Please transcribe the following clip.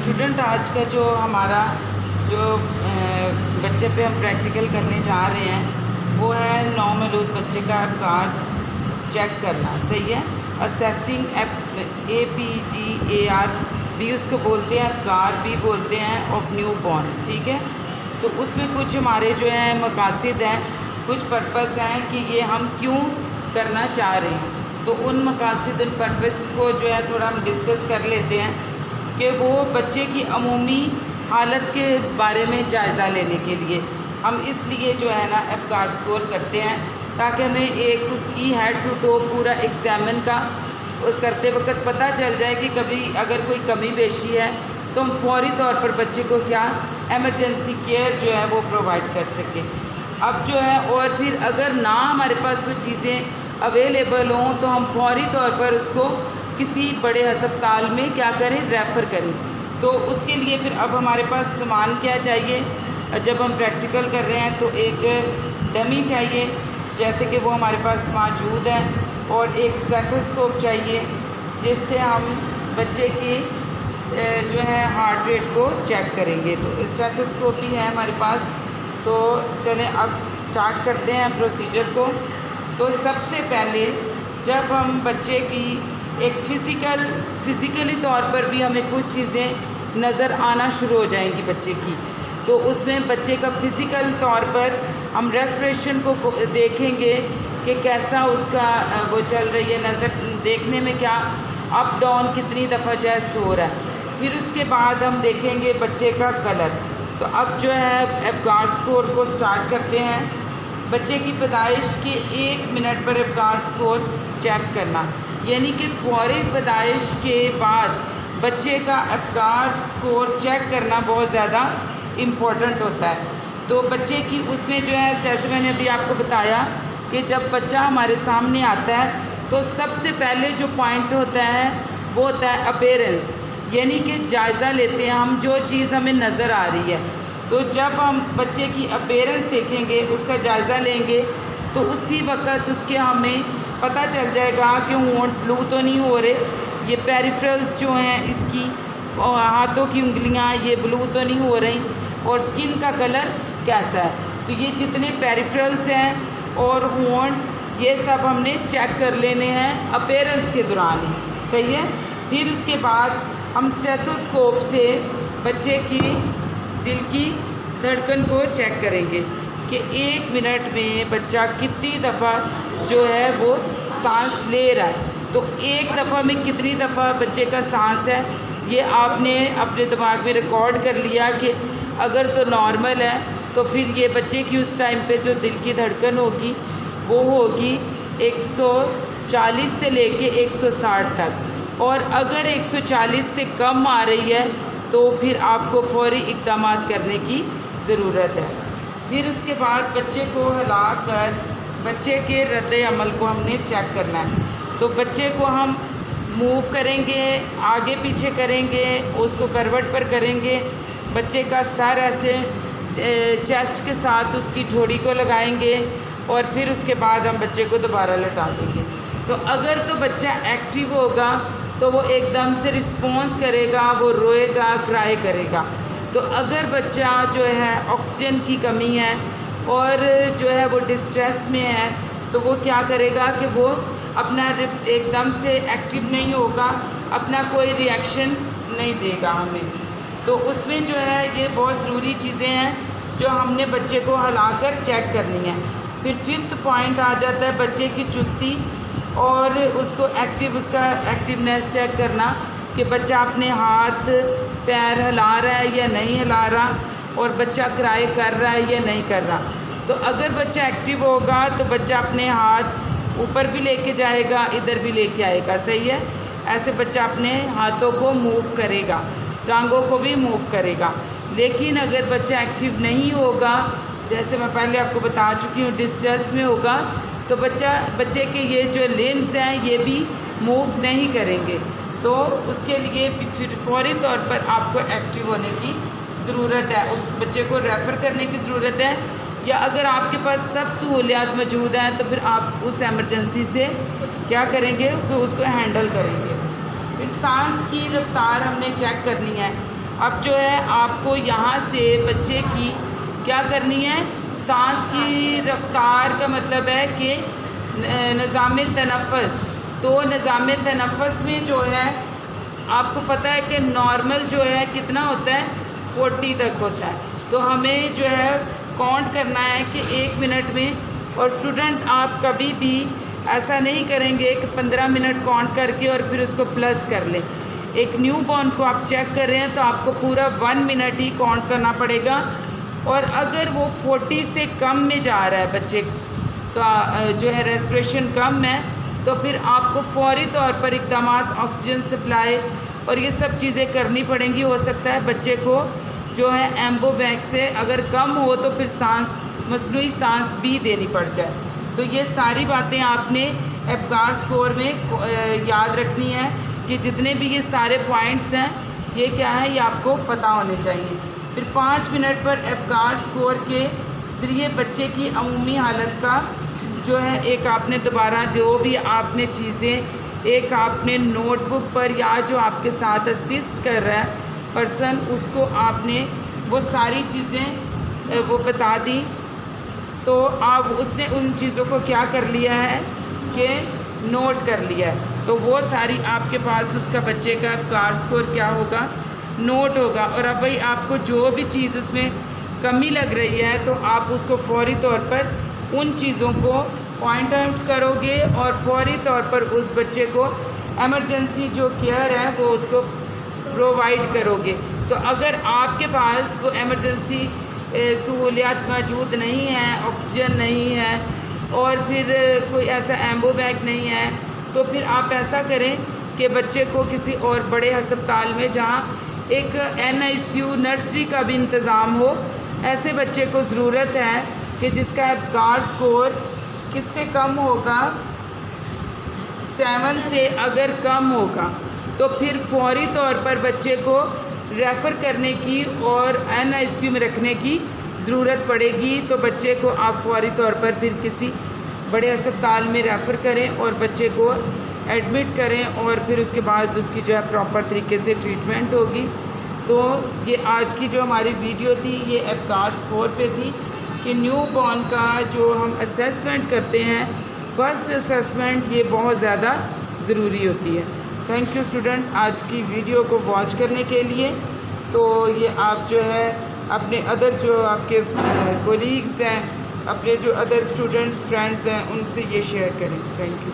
Student आज का जो हमारा जो बच्चे पे हम प्रैक्टिकल करने जा रहे हैं वो है नौमौलूद बच्चे का अबकार चेक करना। सही है। असेसिंग APGAR भी उसको बोलते हैं, अबकार भी बोलते हैं, ऑफ न्यू बॉर्न। ठीक है। तो उसमें कुछ हमारे जो है मकासद हैं, कुछ पर्पस हैं कि ये हम क्यों करना चाह रहे हैं। तो उन मकासद उन पर्पस को जो है थोड़ा हम डिस्कस कर लेते हैं कि वो बच्चे की अमूमी हालत के बारे में जायज़ा लेने के लिए हम इसलिए जो है ना अबकार स्कोर करते हैं, ताकि हमें एक उसकी हेड टू टो पूरा एग्जामिन का करते वक्त पता चल जाए कि कभी अगर कोई कमी बेशी है तो हम फौरी तौर पर बच्चे को क्या एमरजेंसी केयर जो है वो प्रोवाइड कर सकें। अब जो है और फिर अगर ना हमारे पास वो चीज़ें अवेलेबल हों तो हम फौरी तौर पर उसको किसी बड़े अस्पताल में क्या करें, रेफ़र करें। तो उसके लिए फिर अब हमारे पास सामान क्या चाहिए। जब हम प्रैक्टिकल कर रहे हैं तो एक डमी चाहिए, जैसे कि वो हमारे पास मौजूद है, और एक स्टेथोस्कोप चाहिए जिससे हम बच्चे की जो है हार्ट रेट को चेक करेंगे। तो स्टेथोस्कोप भी है हमारे पास। तो चलें अब स्टार्ट करते हैं प्रोसीजर को। तो सबसे पहले जब हम बच्चे की एक फ़िज़िकली तौर पर भी हमें कुछ चीज़ें नज़र आना शुरू हो जाएंगी बच्चे की, तो उसमें बच्चे का फ़िज़िकल तौर पर हम रेस्पिरेशन को देखेंगे कि कैसा उसका वो चल रही है, नज़र देखने में क्या अप डाउन कितनी दफ़ा चेस्ट हो रहा है। फिर उसके बाद हम देखेंगे बच्चे का कलर। तो अब जो है अबकार स्कोर को स्टार्ट करते हैं। बच्चे की पैदाइश के 1 मिनट पर अबकार स्कोर चेक करना, यानी कि फौरी पैदाइश के बाद बच्चे का अबकार स्कोर चेक करना बहुत ज़्यादा इम्पोर्टेंट होता है। तो बच्चे की उसमें जो है, जैसे मैंने अभी आपको बताया कि जब बच्चा हमारे सामने आता है तो सबसे पहले जो पॉइंट होता है वो होता है अपीयरेंस, यानी कि जायज़ा लेते हैं हम जो चीज़ हमें नज़र आ रही है। तो जब हम बच्चे की अपीयरेंस देखेंगे, उसका जायज़ा लेंगे, तो उसी वक्त उसके हमें पता चल जाएगा कि होंठ ब्लू तो नहीं हो रहे, ये पेरिफेरल्स जो हैं इसकी हाथों की उंगलियां ये ब्लू तो नहीं हो रही, और स्किन का कलर कैसा है। तो ये जितने पेरिफेरल्स हैं और होंठ ये सब हमने चेक कर लेने हैं अपीयरेंस के दौरान ही। सही है। फिर उसके बाद हम स्टेथोस्कोप से बच्चे की दिल की धड़कन को चेक करेंगे कि 1 मिनट में बच्चा कितनी दफ़ा जो है वो सांस ले रहा है। तो एक दफ़ा में कितनी दफ़ा बच्चे का सांस है ये आपने अपने दिमाग में रिकॉर्ड कर लिया कि अगर तो नॉर्मल है तो फिर ये बच्चे की उस टाइम पे जो दिल की धड़कन होगी वो होगी 140 से लेके 160 तक, और अगर 140 से कम आ रही है तो फिर आपको फौरी इक़दाम करने की ज़रूरत है। फिर उसके बाद बच्चे को हिलाकर बच्चे के रद्द अमल को हमने चेक करना है। तो बच्चे को हम मूव करेंगे, आगे पीछे करेंगे, उसको करवट पर करेंगे, बच्चे का सर ऐसे चेस्ट के साथ उसकी ठोड़ी को लगाएंगे, और फिर उसके बाद हम बच्चे को दोबारा लटा देंगे। तो अगर तो बच्चा एक्टिव होगा तो वो एकदम से रिस्पॉन्स करेगा, वो रोएगा, क्राई करेगा। तो अगर बच्चा जो है ऑक्सीजन की कमी है और जो है वो डिस्ट्रेस में है तो वो क्या करेगा कि वो अपना एकदम से एक्टिव नहीं होगा, अपना कोई रिएक्शन नहीं देगा हमें। तो उसमें जो है ये बहुत ज़रूरी चीज़ें हैं जो हमने बच्चे को हिलाकर चेक करनी है। फिर 5th पॉइंट आ जाता है बच्चे की चुस्ती और उसको उसका एक्टिवनेस चेक करना कि बच्चा अपने हाथ पैर हिला रहा है या नहीं हिला रहा, और बच्चा क्राई कर रहा है या नहीं कर रहा। तो अगर बच्चा एक्टिव होगा तो बच्चा अपने हाथ ऊपर भी लेके जाएगा, इधर भी लेके आएगा। सही है। ऐसे बच्चा अपने हाथों को मूव करेगा, टांगों को भी मूव करेगा। लेकिन अगर बच्चा एक्टिव नहीं होगा, जैसे मैं पहले आपको बता चुकी हूँ, डिस्ट्रेस में होगा, तो बच्चे के ये जो लिम्स हैं ये भी मूव नहीं करेंगे। तो उसके लिए फिर फौरी तौर पर आपको एक्टिव होने की ज़रूरत है, उस बच्चे को रेफ़र करने की ज़रूरत है, या अगर आपके पास सब सहूलियात मौजूद हैं तो फिर आप उस एमरजेंसी से क्या करेंगे, तो उसको हैंडल करेंगे। फिर सांस की रफ्तार हमने चेक करनी है अब जो है आपको यहाँ से बच्चे की क्या करनी है, सांस की रफ्तार का मतलब है कि निज़ाम तनफ़्फ़ुस। तो निज़ाम तनफ़्फ़ुस में जो है आपको पता है कि नॉर्मल जो है कितना होता है, 40 तक होता है। तो हमें जो है काउंट करना है कि 1 मिनट में। और स्टूडेंट आप कभी भी ऐसा नहीं करेंगे कि 15 मिनट काउंट करके और फिर उसको प्लस कर लें। एक न्यू बॉर्न को आप चेक कर रहे हैं तो आपको पूरा 1 मिनट ही काउंट करना पड़ेगा। और अगर वो 40 से कम में जा रहा है, बच्चे का जो है रेस्पिरेशन कम है, तो फिर आपको फौरी तौर पर इक़दाम, ऑक्सीजन सप्लाई और ये सब चीज़ें करनी पड़ेंगी। हो सकता है बच्चे को जो है एम्बो बैग से अगर कम हो तो फिर सांस, मसनूई सांस भी देनी पड़ जाए। तो ये सारी बातें आपने एब्गार स्कोर में याद रखनी है कि जितने भी ये सारे पॉइंट्स हैं ये क्या है, ये आपको पता होने चाहिए। फिर 5 मिनट पर एब्गार स्कोर के ज़रिए बच्चे की अमूमी हालत का जो है एक आपने दोबारा जो भी आपने चीज़ें एक आपने नोटबुक पर या जो आपके साथ असिस्ट कर रहा है पर्सन, उसको आपने वो सारी चीज़ें वो बता दी। तो आप उसने उन चीज़ों को क्या कर लिया है कि नोट कर लिया है। तो वो सारी आपके पास उसका बच्चे का एब्गार स्कोर क्या होगा, नोट होगा। और अब भाई आपको जो भी चीज़ उसमें कमी लग रही है तो आप उसको फौरी तौर पर उन चीज़ों को पॉइंट आउट करोगे और फौरी तौर पर उस बच्चे को एमरजेंसी जो केयर है वो उसको प्रोवाइड करोगे। तो अगर आपके पास वो एमरजेंसी सहूलियात मौजूद नहीं है, ऑक्सीजन नहीं है और फिर कोई ऐसा एम्बो बैग नहीं है, तो फिर आप ऐसा करें कि बच्चे को किसी और बड़े अस्पताल में जहाँ एक NICU नर्सरी का भी इंतज़ाम हो, ऐसे बच्चे को ज़रूरत है कि जिसका एब्गार स्कोर किससे कम होगा, 7 से अगर कम होगा तो फिर फौरी तौर पर बच्चे को रेफ़र करने की और NICU में रखने की ज़रूरत पड़ेगी। तो बच्चे को आप फौरी तौर पर फिर किसी बड़े अस्पताल में रेफ़र करें और बच्चे को एडमिट करें और फिर उसके बाद उसकी जो है प्रॉपर तरीके से ट्रीटमेंट होगी। तो ये आज की जो हमारी वीडियो थी ये एब्गार स्कोर पे थी कि न्यू बॉर्न का जो हम असेसमेंट करते हैं, फ़र्स्ट असेसमेंट, ये बहुत ज़्यादा ज़रूरी होती है। थैंक यू स्टूडेंट आज की वीडियो को वॉच करने के लिए। तो ये आप जो है अपने अदर जो आपके कोलीग्स हैं, अपने जो अदर स्टूडेंट्स फ्रेंड्स हैं, उनसे ये शेयर करें। Thank you.